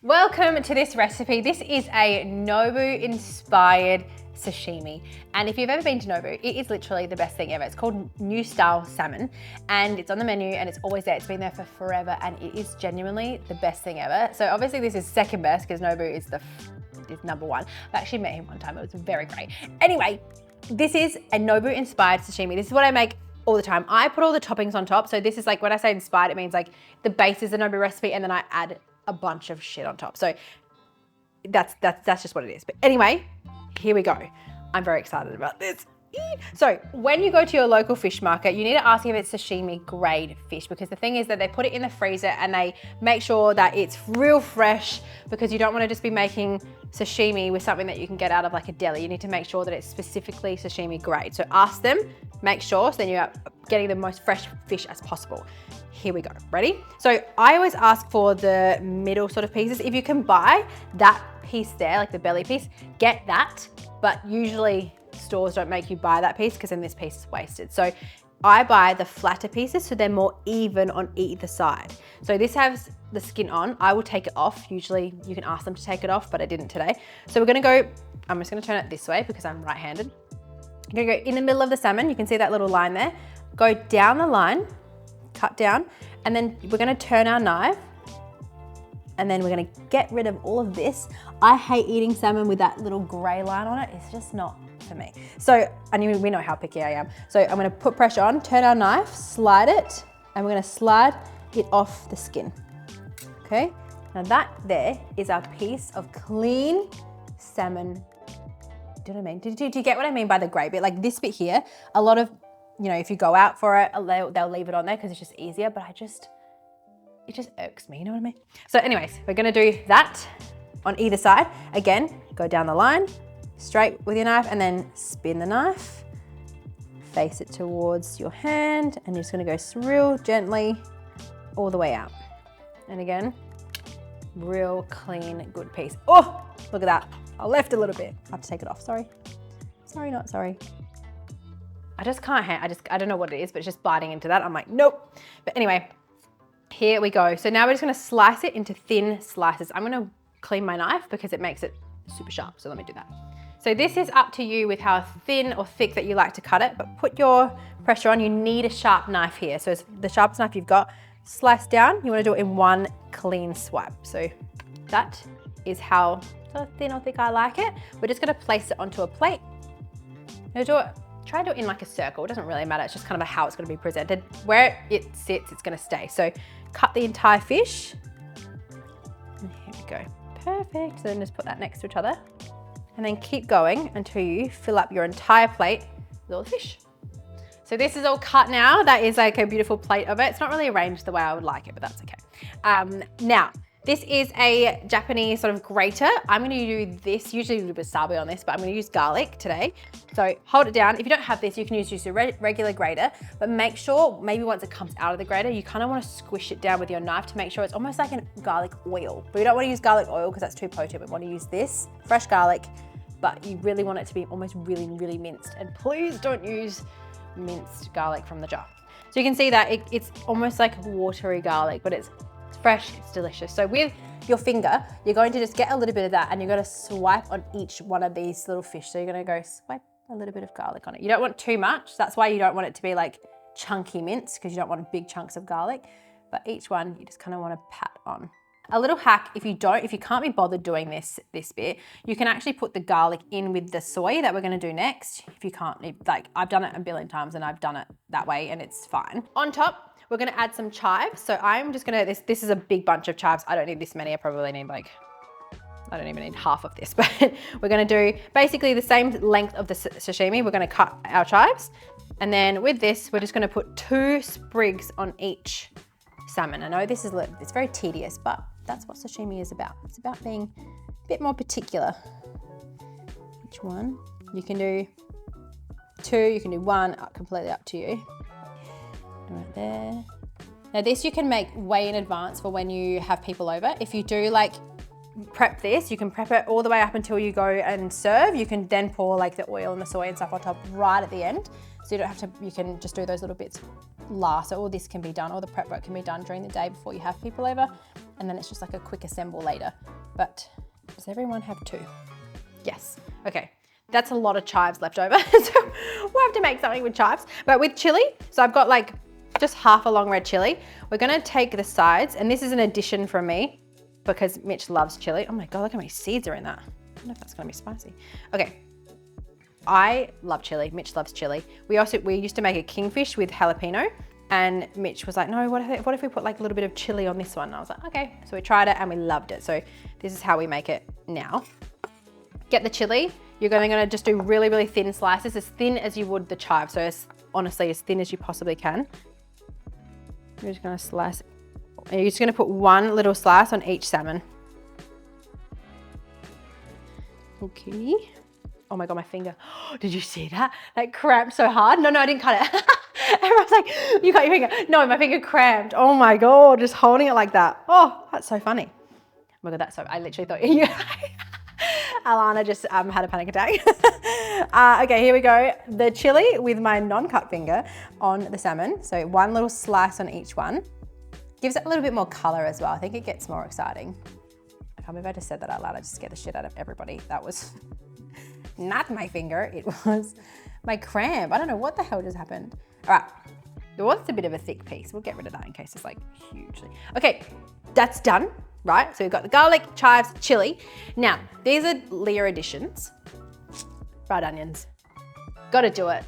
Welcome to this recipe. This is a Nobu inspired sashimi. And if you've ever been to Nobu, it is literally the best thing ever. It's called New Style Salmon and it's on the menu and it's always there. It's been there for forever and it is genuinely the best thing ever. So obviously this is second best because Nobu is number one. I actually met him one time. It was very great. Anyway, this is a Nobu inspired sashimi. This is what I make all the time. I put all the toppings on top. So this is like, when I say inspired, it means like the base is the Nobu recipe and then I add a bunch of shit on top. So that's just what it is. But anyway, here we go. I'm very excited about this. So when you go to your local fish market, you need to ask if it's sashimi grade fish, because the thing is that they put it in the freezer and they make sure that it's real fresh, because you don't want to just be making sashimi with something that you can get out of like a deli. You need to make sure that it's specifically sashimi grade. So ask them, make sure, so then you're getting the most fresh fish as possible. Here we go, ready? So I always ask for the middle sort of pieces. If you can buy that piece there, like the belly piece, get that, but usually stores don't make you buy that piece because then this piece is wasted. So I buy the flatter pieces so they're more even on either side. So this has the skin on. I will take it off. Usually you can ask them to take it off, but I didn't today. So we're gonna go, I'm just gonna turn it this way because I'm right-handed. I'm gonna go in the middle of the salmon. You can see that little line there. Go down the line, cut down, and then we're gonna turn our knife and then we're gonna get rid of all of this. I hate eating salmon with that little gray line on it. It's just not for me. So, we know how picky I am. So I'm gonna put pressure on, turn our knife, slide it, and we're gonna slide it off the skin. Okay, now that there is our piece of clean salmon. Do you know what I mean? Do you get what I mean by the gray bit? Like this bit here, a lot of, if you go out for it, they'll leave it on there because it's just easier, but it just irks me, you know what I mean? So anyways, we're gonna do that on either side. Again, go down the line, straight with your knife, and then spin the knife, face it towards your hand, and you're just gonna go real gently all the way out. And again, real clean, good piece. Oh, look at that. I left a little bit. I have to take it off, sorry. Sorry, not sorry. I just can't, I don't know what it is, but it's just biting into that. I'm like, nope. But anyway, here we go. So now we're just gonna slice it into thin slices. I'm gonna clean my knife because it makes it super sharp. So let me do that. So this is up to you with how thin or thick that you like to cut it, but put your pressure on. You need a sharp knife here. So it's the sharpest knife you've got, slice down. You wanna do it in one clean swipe. So that is how sort of thin or thick I like it. We're just gonna place it onto a plate. Try and do it in like a circle. It doesn't really matter. It's just kind of how it's gonna be presented. Where it sits, it's gonna stay. So cut the entire fish. And here we go. Perfect. So then just put that next to each other. And then keep going until you fill up your entire plate with all the fish. So this is all cut now. That is like a beautiful plate of it. It's not really arranged the way I would like it, but that's okay. Now, this is a Japanese sort of grater. I'm gonna do this, usually a little bit of wasabi on this, but I'm gonna use garlic today. So hold it down. If you don't have this, you can use your regular grater, but make sure maybe once it comes out of the grater, you kind of wanna squish it down with your knife to make sure it's almost like a garlic oil. But you don't wanna use garlic oil because that's too potent. We wanna use this, fresh garlic, but you really want it to be almost really, really minced. And please don't use minced garlic from the jar. So you can see that it's almost like watery garlic, but it's fresh, it's delicious. So with your finger, you're going to just get a little bit of that and you're gonna swipe on each one of these little fish. So you're gonna go swipe a little bit of garlic on it. You don't want too much. That's why you don't want it to be like chunky mince, because you don't want big chunks of garlic, but each one you just kind of want to pat on. A little hack, if you can't be bothered doing this bit, you can actually put the garlic in with the soy that we're gonna do next. If you can't, like I've done it a billion times and I've done it that way and it's fine. On top, we're gonna add some chives. So I'm just gonna, this is a big bunch of chives. I don't need this many. I probably need like, I don't even need half of this, but we're gonna do basically the same length of the sashimi. We're gonna cut our chives. And then with this, we're just gonna put 2 sprigs on each salmon. I know this is, it's very tedious, but that's what sashimi is about. It's about being a bit more particular. Which one? You can do 2, you can do 1, completely up to you. Right there. Now this you can make way in advance for when you have people over. If you do like prep this, you can prep it all the way up until you go and serve. You can then pour like the oil and the soy and stuff on top right at the end. So you don't have to, you can just do those little bits last. So all this can be done, all the prep work can be done during the day before you have people over. And then it's just like a quick assemble later. But does everyone have 2? Yes. Okay. That's a lot of chives left over. So we'll have to make something with chives. But with chili, so I've got like just half a long red chili. We're gonna take the sides, and this is an addition from me because Mitch loves chili. Oh my God, look how many seeds are in that. I don't know if that's gonna be spicy. Okay. I love chili. Mitch loves chili. We used to make a kingfish with jalapeno, and Mitch was like, no, what if we put like a little bit of chili on this one? And I was like, okay. So we tried it and we loved it. So this is how we make it now. Get the chili. You're gonna just do really, really thin slices, as thin as you would the chive. So honestly, as thin as you possibly can. You're just gonna slice. You're just gonna put one little slice on each salmon. Okay. Oh my God, my finger. Did you see that? That cramped so hard. No, I didn't cut it. Everyone's like, you cut your finger. No, my finger cramped. Oh my God, just holding it like that. Oh, that's so funny. Oh my God, that's so, I literally thought you. Alana just had a panic attack. Okay, here we go. The chili with my non-cut finger on the salmon. So one little slice on each one. Gives it a little bit more color as well. I think it gets more exciting. I can't believe I just said that out loud. I just scared the shit out of everybody. That was not my finger. It was my cramp. I don't know what the hell just happened. All right. Well, it's a bit of a thick piece. We'll get rid of that in case it's like hugely. Okay, that's done, right? So we've got the garlic, chives, chili. Now, these are Leah additions. Fried onions. Gotta do it.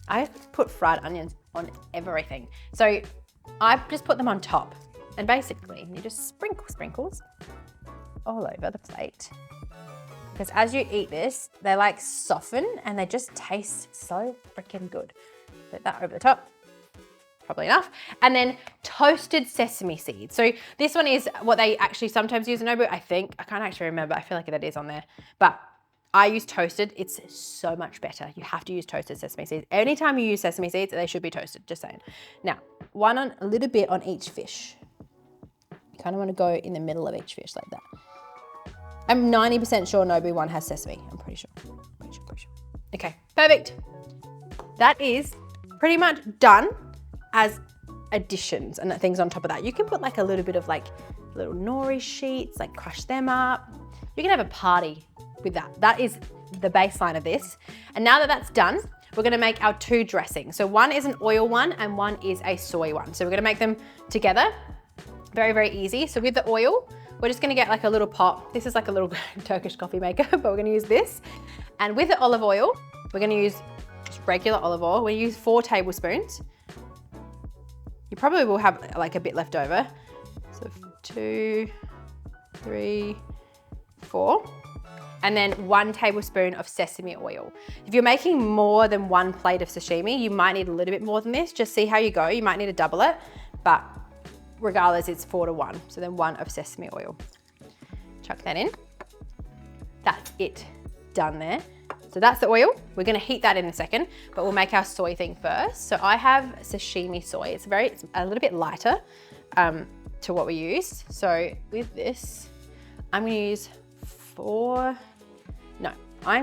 I put fried onions on everything. So I just put them on top, and basically you just sprinkles all over the plate. Because as you eat this, they like soften and they just taste so freaking good. Put that over the top, probably enough. And then toasted sesame seeds. So this one is what they actually sometimes use in Nobu, I think. I can't actually remember. I feel like that is on there. But I use toasted. It's so much better. You have to use toasted sesame seeds. Anytime you use sesame seeds, they should be toasted, just saying. Now, a little bit on each fish. You kind of want to go in the middle of each fish like that. I'm 90% sure Nobu one has sesame. I'm pretty sure. Okay, perfect. That is pretty much done as additions and things on top of that. You can put like a little bit of like little nori sheets, like crush them up. You can have a party with that. That is the baseline of this. And now that that's done, we're gonna make our 2 dressings. So one is an oil one and one is a soy one. So we're gonna make them together. Very, very easy. So with the oil, we're just gonna get like a little pot. This is like a little Turkish coffee maker, but we're gonna use this. And with the olive oil, we're gonna use just regular olive oil. We use 4 tablespoons. You probably will have like a bit left over. So 2, 3, 4. And then 1 tablespoon of sesame oil. If you're making more than 1 plate of sashimi, you might need a little bit more than this. Just see how you go. You might need to double it, but regardless, it's 4 to 1. So then 1 of sesame oil. Chuck that in. That's it, done there. So that's the oil. We're gonna heat that in a second, but we'll make our soy thing first. So I have sashimi soy. It's a little bit lighter to what we used. So with this, I'm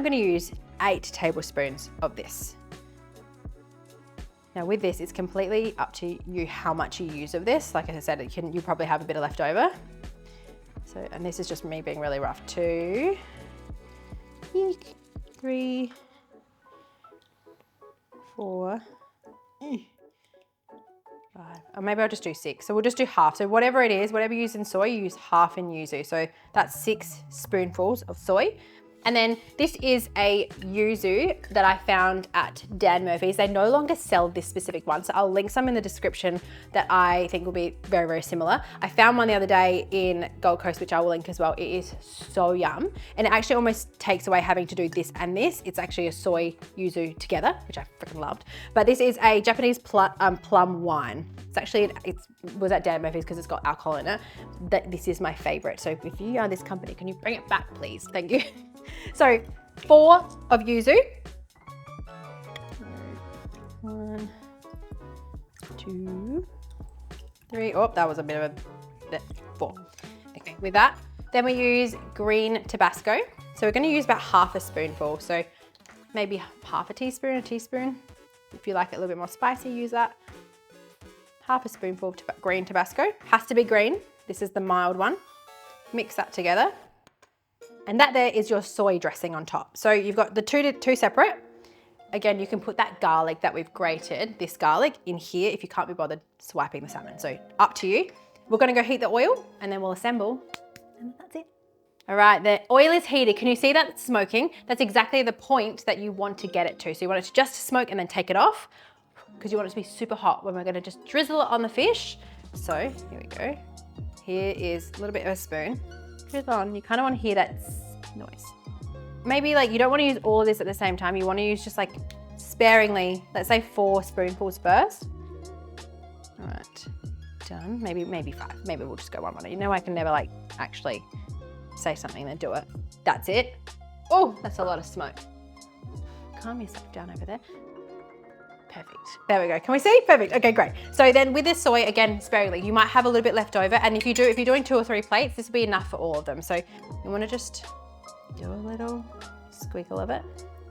gonna use 8 tablespoons of this. Now with this, it's completely up to you how much you use of this. Like I said, you probably have a bit of left over. So, and this is just me being really rough. 2, 3, 4, 5. Or maybe I'll just do 6. So we'll just do half. So whatever it is, whatever you use in soy, you use half in yuzu. So that's 6 spoonfuls of soy. And then this is a yuzu that I found at Dan Murphy's. They no longer sell this specific one, so I'll link some in the description that I think will be very, very similar. I found one the other day in Gold Coast, which I will link as well. It is so yum. And it actually almost takes away having to do this and this. It's actually a soy yuzu together, which I freaking loved. But this is a Japanese plum wine. It's actually, it was at Dan Murphy's because it's got alcohol in it. This is my favorite. So if you are this company, can you bring it back, please? Thank you. So 4 of yuzu. 1, 2, 3. Oh, that was a bit of a 4. Okay, with that, then we use green Tabasco. So we're going to use about half a spoonful. So maybe half a teaspoon. If you like it a little bit more spicy, use that. Half a spoonful of green Tabasco. Has to be green. This is the mild one. Mix that together. And that there is your soy dressing on top. So you've got the two separate. Again, you can put that garlic that we've grated, this garlic, in here if you can't be bothered swiping the salmon. So up to you. We're gonna go heat the oil and then we'll assemble, and that's it. All right, the oil is heated. Can you see that it's smoking? That's exactly the point that you want to get it to. So you want it to just smoke and then take it off, because you want it to be super hot when we're gonna just drizzle it on the fish. So here we go. Here is a little bit of a spoon. Drizzle on, you kind of want to hear that noise. Maybe like you don't want to use all of this at the same time. You want to use just like sparingly, let's say 4 spoonfuls first. All right, done. Maybe 5. Maybe we'll just go one. You know, I can never like actually say something then do it. That's it. Oh, that's a lot of smoke. Calm yourself down over there. Perfect. There we go. Can we see? Perfect. Okay, great. So then with this soy, again, sparingly, you might have a little bit left over. And if you're doing 2 or 3 plates, this will be enough for all of them. So you want to just do a little squiggle of it.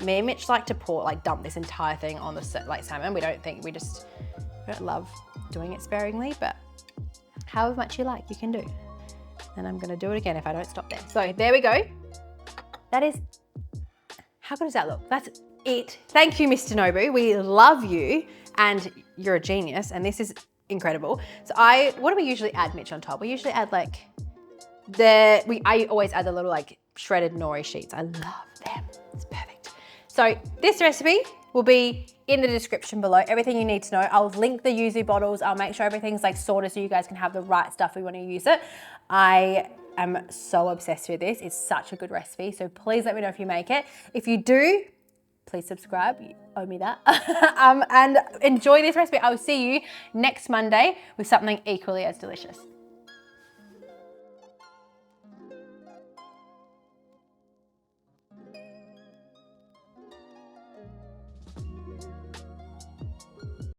Me and Mitch like to dump this entire thing on the salmon. We don't love doing it sparingly, but however much you like, you can do. And I'm gonna do it again if I don't stop there. So there we go. That is, how good does that look? That's it. Thank you, Mr. Nobu. We love you and you're a genius and this is incredible. So what do we usually add, Mitch, on top? We usually add like I always add the little like shredded nori sheets. I love them. It's perfect. So this recipe will be in the description below, everything you need to know. I'll link the yuzu bottles. I'll make sure everything's like sorted so you guys can have the right stuff we want to use it. I am so obsessed with this. It's such a good recipe. So please let me know if you make it. If you do, please subscribe. You owe me that. And enjoy this recipe. I will see you next Monday with something equally as delicious.